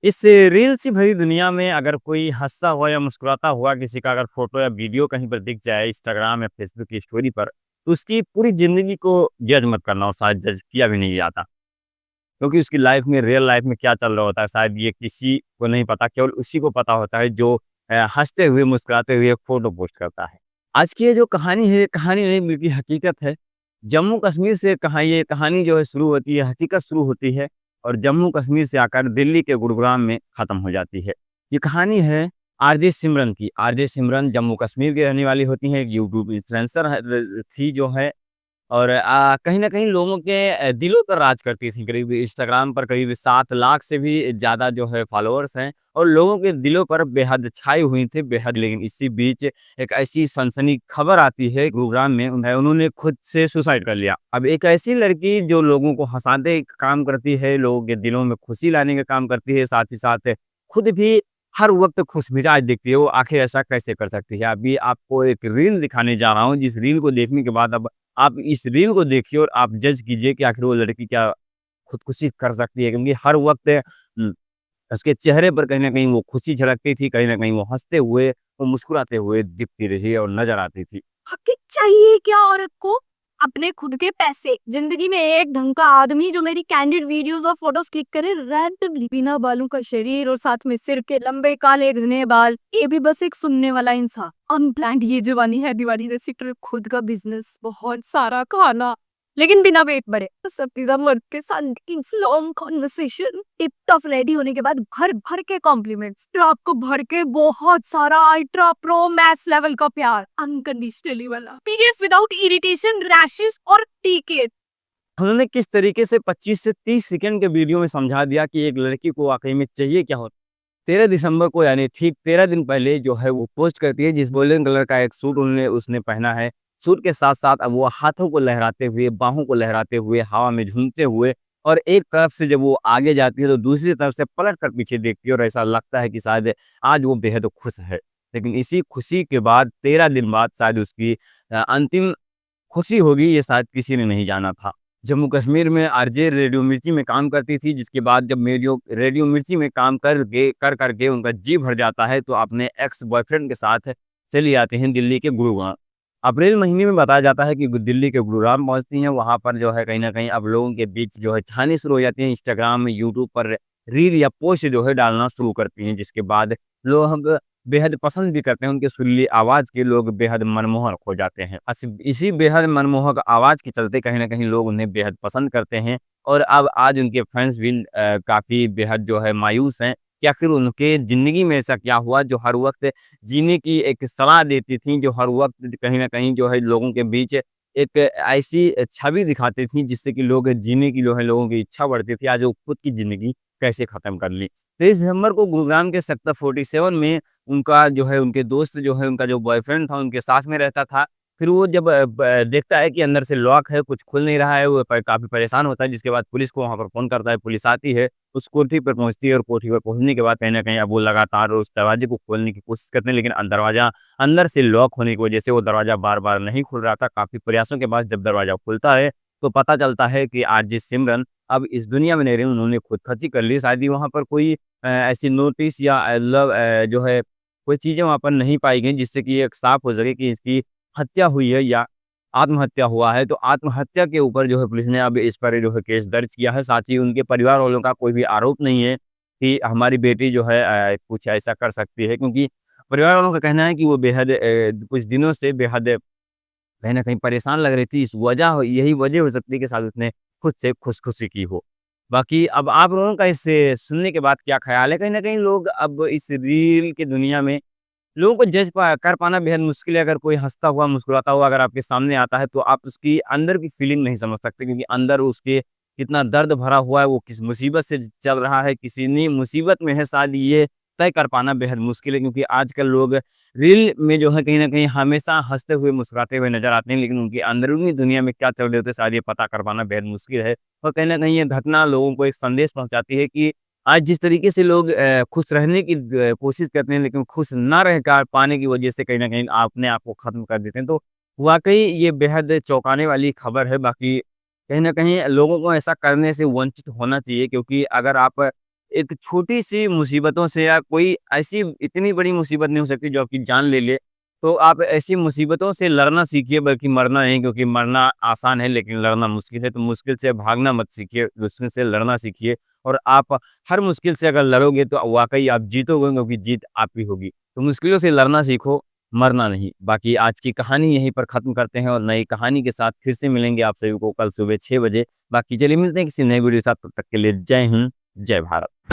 इस रील से भरी दुनिया में अगर कोई हँसता हुआ या मुस्कुराता हुआ किसी का अगर फ़ोटो या वीडियो कहीं पर दिख जाए इंस्टाग्राम या फ़ेसबुक की स्टोरी पर, तो उसकी पूरी ज़िंदगी को जज मत करना और शायद जज किया भी नहीं जाता। क्योंकि उसकी लाइफ़ में रियल लाइफ़ में क्या चल रहा होता है शायद ये किसी को नहीं पता, केवल उसी को पता होता है जो हँसते हुए, मुस्कुराते हुए फ़ोटो पोस्ट करता है। आज की ये जो कहानी है, कहानी नहीं बल्कि हकीकत है। जम्मू-कश्मीर से ये कहानी जो है शुरू होती है, हकीकत शुरू होती है और जम्मू-कश्मीर से आकर दिल्ली के गुरुग्राम में ख़त्म हो जाती है। ये कहानी है आरजे सिमरन की। आरजे सिमरन जम्मू-कश्मीर की रहने वाली होती हैं, एक यूट्यूब इन्फ्लुएंसर है थी जो है और कहीं न कहीं लोगों के दिलों पर राज करती थी। करीब इंस्टाग्राम पर करीब 7 लाख से भी ज़्यादा जो है फॉलोअर्स हैं और लोगों के दिलों पर बेहद छाई हुई थी, बेहद। लेकिन इसी बीच एक ऐसी सनसनी खबर आती है गुरुग्राम में उन्होंने खुद से सुसाइड कर लिया। अब एक ऐसी लड़की जो लोगों को हँसाने का काम करती है, लोगों के दिलों में खुशी लाने का काम करती है, साथ ही साथ खुद भी हर वक़्त खुशमिजाज दिखती है, वो आखिर ऐसा कैसे कर सकती है? अभी आपको एक रील दिखाने जा रहा हूँ, जिस रील को देखने के बाद अब आप इस रील को देखिए और आप जज कीजिए कि आखिर वो लड़की क्या खुदकुशी कर सकती है? क्योंकि हर वक़्त उम, उसके चेहरे पर कहीं न कहीं वो खुशी झलकती थी, कहीं न कहीं वो हँसते हुए, वो मुस्कुराते हुए दिखती रही और नज़र आती थी। हक़ चाहिए क्या औरत को? अपने खुद के पैसे, ज़िंदगी में एक ढंग का आदमी जो मेरी कैंडिड वीडियोज़ और फ़ोटोज़ क्लिक करे रैंडमली, बिना बालों का शरीर और साथ में सिर के लंबे काले घने बाल, ये भी बस एक सुनने वाला इंसान। अनप्लान्ड ये जवानी है दीवानी जैसी ट्रिप, खुद का बिज़नेस, बहुत सारा खाना, लेकिन बिना वेट बढ़े। पसंदीदा मर्द के साथ deep long conversation, tip top ready होने के बाद भर-भर के कॉम्प्लीमेंट्स, फिर आपको भर के बहुत सारा अल्ट्रा प्रो मैक्स लेवल का प्यार, अनकंडीशनली वाला, पीरियड्स विदाउट इरिटेशन, रैशेस और टीके। उन्होंने किस तरीके से 25 से 30 सेकंड के वीडियो में समझा दिया कि एक लड़की को वाक़ई में चाहिए क्या होता है। 13 दिसंबर को यानी ठीक 13 दिन पहले जो है वो पोस्ट करती है जिस गोल्डन कलर का एक सूट उसने पहना है। सूट के साथ-साथ अब वो हाथों को लहराते हुए, बाहों को लहराते हुए, हवा में झूमते हुए और एक तरफ से जब वो आगे जाती है तो दूसरी तरफ से पलट कर पीछे देखती है और ऐसा लगता है कि शायद आज वो बेहद खुश है। लेकिन इसी खुशी के बाद 13 दिन बाद शायद उसकी अंतिम खुशी होगी ये शायद किसी ने नहीं जाना था। जम्मू कश्मीर में आरजे रेडियो मिर्ची में काम करती थी जिसके बाद जब मेडियो रेडियो मिर्ची में काम कर के उनका जी भर जाता है तो अपने एक्स बॉयफ्रेंड के साथ चली आती हैं दिल्ली के गुरुग्राम। अप्रैल महीने में बताया जाता है कि दिल्ली के गुरुग्राम पहुँचती हैं, वहाँ पर जो है कहीं न कहीं अब लोगों के बीच जो है छानी शुरू हो जाती है, इंस्टाग्राम, यूट्यूब पर रील या पोस्ट जो है डालना शुरू करती हैं जिसके बाद लोग बेहद पसंद भी करते हैं, उनकी सुरीली आवाज़ के लोग बेहद मनमोहक हो जाते हैं। इसी बेहद मनमोहक आवाज़ के चलते कहीं न कहीं लोग उन्हें बेहद पसंद करते हैं और अब आज उनके फैन्स भी काफ़ी बेहद जो है मायूस हैं कि आखिर उनके ज़िंदगी में ऐसा क्या हुआ जो हर वक़्त जीने की एक सलाह देती थीं, जो हर वक़्त कहीं न कहीं जो है लोगों के बीच एक ऐसी छवि दिखाती थीं जिससे कि लोग जीने की जो है लोगों की इच्छा बढ़ती थी, आज वो खुद की ज़िंदगी कैसे ख़त्म कर ली। 23 दिसंबर को गुरुग्राम के सेक्टर 47 में उनका जो है उनके दोस्त जो है उनका जो बॉयफ्रेंड था उनके साथ में रहता था। फिर वो जब देखता है कि अंदर से लॉक है, कुछ खुल नहीं रहा है, वो काफ़ी परेशान होता है जिसके बाद पुलिस को वहाँ पर फ़ोन करता है, पुलिस आती है, उस कोठी पर पहुँचती है और कोठी पर पहुँचने के बाद कहीं न कहीं अब वो लगातार उस दरवाजे को खोलने की कोशिश करते हैं लेकिन दरवाज़ा अंदर से लॉक होने की वजह से वो दरवाज़ा बार-बार नहीं खुल रहा था। काफ़ी प्रयासों के बाद जब दरवाज़ा खुलता है, तो पता चलता है कि आरजे सिमरन अब इस दुनिया में नहीं रही, उन्होंने खुदकुशी कर ली। शायद ही वहाँ पर कोई ऐसी नोटिस या जो है कोई चीज़ें वहाँ पर नहीं पाई गई जिससे कि ये साफ़ हो सके कि इसकी हत्या हुई है या आत्महत्या हुआ है। तो आत्महत्या के ऊपर जो है पुलिस ने अब इस पर जो है केस दर्ज किया है। साथ ही उनके परिवार वालों का कोई भी आरोप नहीं है कि हमारी बेटी जो है कुछ ऐसा कर सकती है क्योंकि परिवार वालों का कहना है कि वो बेहद कुछ दिनों से बेहद कहीं न कहीं परेशान लग रही थी। इस वजह यही वजह हो सकती है कि शायद उसने खुद से खुदकुशी की हो। बाकी अब आप लोगों का इसे सुनने के बाद क्या ख़्याल है? कहीं न कहीं लोग अब इस रील की दुनिया में लोगों को जज कर पाना बेहद मुश्किल है। अगर कोई हँसता हुआ, मुस्कुराता हुआ अगर आपके सामने आता है, तो आप उसकी अंदर की फीलिंग नहीं समझ सकते क्योंकि अंदर उसके कितना दर्द भरा हुआ है, वो किस मुसीबत से चल रहा है, कितनी मुसीबत में है, शायद ये तय कर पाना बेहद मुश्किल है क्योंकि आजकल लोग रील में जो है कहीं न कहीं हमेशा हँसते हुए, मुस्कुराते हुए नज़र आते हैं, लेकिन उनकी अंदरूनी दुनिया में क्या चल रहे होते हैं, शायद ये पता कर पाना बेहद मुश्किल है। और कहीं न कहीं ये घटना लोगों को एक संदेश पहुँचाती है कि आज जिस तरीके से लोग खुश रहने की कोशिश करते हैं, लेकिन खुश ना रह का पाने की वजह से कहीं न कहीं अपने आप को ख़त्म कर देते हैं। तो वाक़ई ये बेहद चौंकाने वाली खबर है। बाकी कहीं न कहीं लोगों को ऐसा करने से वंचित होना चाहिए क्योंकि अगर आप एक छोटी-सी मुसीबतों से या कोई ऐसी इतनी बड़ी मुसीबत नहीं हो सकती जो आपकी जान ले ले। तो आप ऐसी मुसीबतों से लड़ना सीखिए बल्कि मरना नहीं, क्योंकि मरना आसान है लेकिन लड़ना मुश्किल है। तो मुश्किल से भागना मत सीखिए, मुश्किल से लड़ना सीखिए और आप हर मुश्किल से अगर लड़ोगे तो वाक़ई आप जीतोगे, क्योंकि जीत आपकी होगी। तो मुश्किलों से लड़ना सीखो, मरना नहीं। बाकी आज की कहानी यहीं पर ख़त्म करते हैं और नई कहानी के साथ फिर से मिलेंगे आप सभी को कल सुबह 6 बजे। बाकी चलिए मिलते हैं किसी नए वीडियो के साथ, तब तक के लिए जय हिंद, जय भारत।